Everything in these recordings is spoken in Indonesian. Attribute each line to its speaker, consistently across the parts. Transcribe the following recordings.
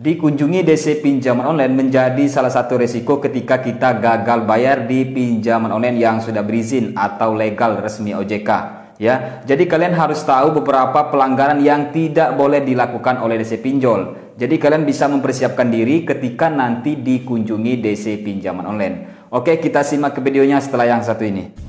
Speaker 1: Dikunjungi DC pinjaman online menjadi salah satu resiko ketika kita gagal bayar di pinjaman online yang sudah berizin atau legal resmi OJK. Ya, jadi kalian harus tahu beberapa pelanggaran yang tidak boleh dilakukan oleh DC pinjol. Jadi kalian bisa mempersiapkan diri ketika nanti dikunjungi DC pinjaman online. Oke, kita simak ke videonya setelah yang satu ini.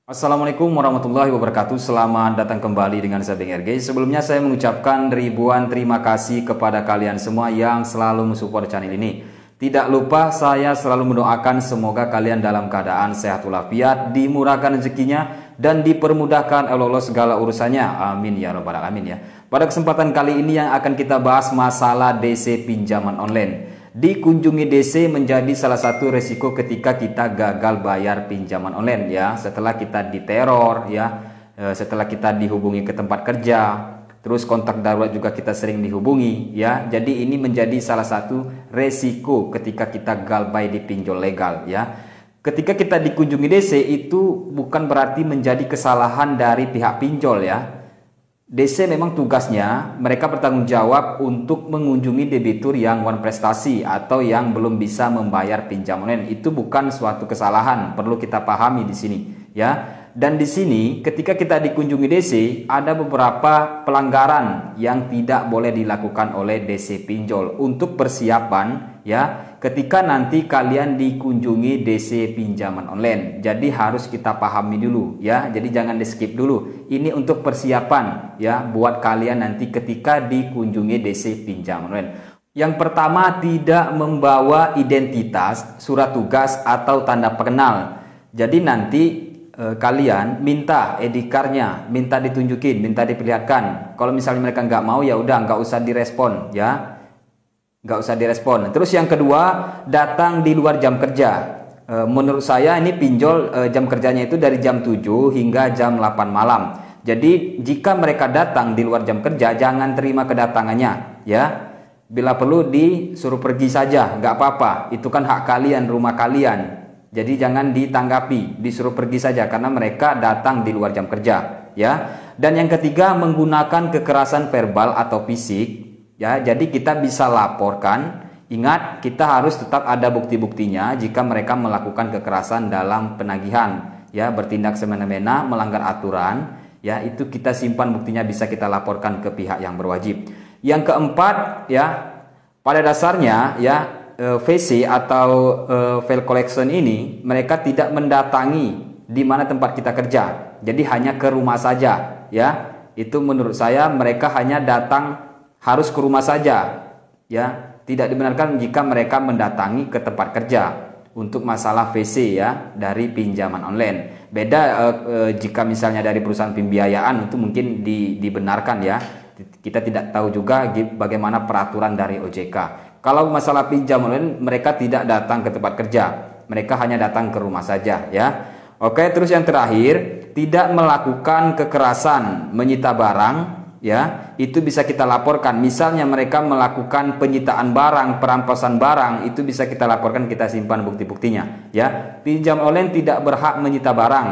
Speaker 1: Assalamualaikum warahmatullahi wabarakatuh. Selamat datang kembali dengan saya Beng RG. Sebelumnya saya mengucapkan ribuan terima kasih kepada kalian semua yang selalu mensupport channel ini. Tidak lupa saya selalu mendoakan semoga kalian dalam keadaan sehat walafiat, dimurahkan rezekinya dan dipermudahkan oleh Allah segala urusannya. Amin ya rabbal alamin ya. Pada kesempatan kali ini yang akan kita bahas masalah DC pinjaman online. Dikunjungi DC menjadi salah satu resiko ketika kita gagal bayar pinjaman online ya. Setelah kita diteror ya, setelah kita dihubungi ke tempat kerja, terus kontak darurat juga kita sering dihubungi ya. Jadi ini menjadi salah satu resiko ketika kita gagal bayar di pinjol legal ya. Ketika kita dikunjungi DC itu bukan berarti menjadi kesalahan dari pihak pinjol ya. DC memang tugasnya mereka bertanggung jawab untuk mengunjungi debitur yang one prestasi atau yang belum bisa membayar pinjaman online. Itu bukan suatu kesalahan, perlu kita pahami di sini ya. Dan di sini ketika kita dikunjungi DC ada beberapa pelanggaran yang tidak boleh dilakukan oleh DC pinjol untuk persiapan ya. Ketika nanti kalian dikunjungi DC pinjaman online. Jadi harus kita pahami dulu ya. Jadi jangan di skip dulu. Ini untuk persiapan ya buat kalian nanti ketika dikunjungi DC pinjaman online. Yang pertama, tidak membawa identitas, surat tugas atau tanda pengenal. Jadi nanti kalian minta ID card-nya, minta ditunjukin, minta diperlihatkan. Kalau misalnya mereka nggak mau ya udah nggak usah direspon ya. Nggak usah direspon. Terus yang kedua, datang di luar jam kerja. Menurut saya ini pinjol jam kerjanya itu dari jam 7 hingga jam 8 malam. Jadi jika mereka datang di luar jam kerja, jangan terima kedatangannya ya. Bila perlu disuruh pergi saja, nggak apa-apa. Itu kan hak kalian, rumah kalian. Jadi jangan ditanggapi, disuruh pergi saja karena mereka datang di luar jam kerja ya. Dan yang ketiga, menggunakan kekerasan verbal atau fisik. Ya, jadi kita bisa laporkan. Ingat, kita harus tetap ada bukti-buktinya jika mereka melakukan kekerasan dalam penagihan, ya, bertindak semena-mena, melanggar aturan, ya, itu kita simpan buktinya, bisa kita laporkan ke pihak yang berwajib. Yang keempat, ya, pada dasarnya, ya, VC atau file collection ini mereka tidak mendatangi di mana tempat kita kerja. Jadi hanya ke rumah saja, ya. Itu menurut saya mereka hanya datang harus ke rumah saja ya, tidak dibenarkan jika mereka mendatangi ke tempat kerja untuk masalah VC ya dari pinjaman online. Beda jika misalnya dari perusahaan pembiayaan itu mungkin dibenarkan ya. Kita tidak tahu juga bagaimana peraturan dari OJK. Kalau masalah pinjaman online mereka tidak datang ke tempat kerja, mereka hanya datang ke rumah saja ya. Oke, terus yang terakhir, tidak melakukan kekerasan, menyita barang ya, itu bisa kita laporkan. Misalnya mereka melakukan penyitaan barang, perampasan barang, itu bisa kita laporkan, kita simpan bukti-buktinya ya. Pinjam online tidak berhak menyita barang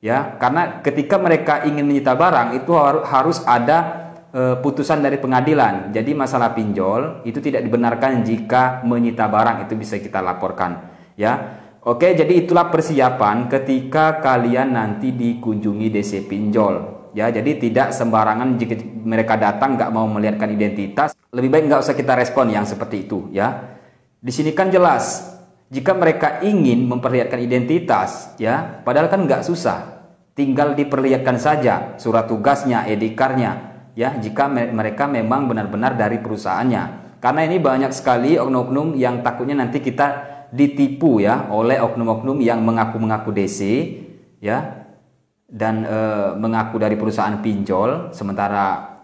Speaker 1: ya, karena ketika mereka ingin menyita barang itu harus ada putusan dari pengadilan. Jadi masalah pinjol itu tidak dibenarkan jika menyita barang, itu bisa kita laporkan ya. Oke, jadi itulah persiapan ketika kalian nanti dikunjungi DC pinjol. Ya, jadi tidak sembarangan jika mereka datang nggak mau melihatkan identitas, lebih baik nggak usah kita respon yang seperti itu ya. Di sini kan jelas jika mereka ingin memperlihatkan identitas ya, padahal kan nggak susah, tinggal diperlihatkan saja surat tugasnya, ID card-nya ya, jika mereka memang benar-benar dari perusahaannya. Karena ini banyak sekali oknum-oknum yang takutnya nanti kita ditipu ya oleh oknum-oknum yang mengaku-mengaku DC ya, dan mengaku dari perusahaan pinjol, sementara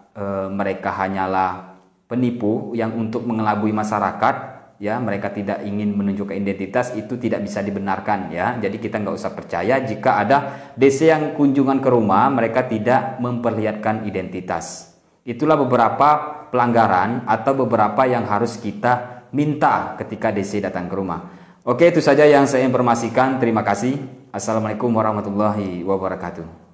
Speaker 1: mereka hanyalah penipu yang untuk mengelabui masyarakat ya. Mereka tidak ingin menunjukkan identitas, itu tidak bisa dibenarkan ya. Jadi kita nggak usah percaya jika ada DC yang kunjungan ke rumah mereka tidak memperlihatkan identitas. Itulah beberapa pelanggaran atau beberapa yang harus kita minta ketika DC datang ke rumah. Oke, itu saja yang saya informasikan. Terima kasih. Assalamualaikum warahmatullahi wabarakatuh.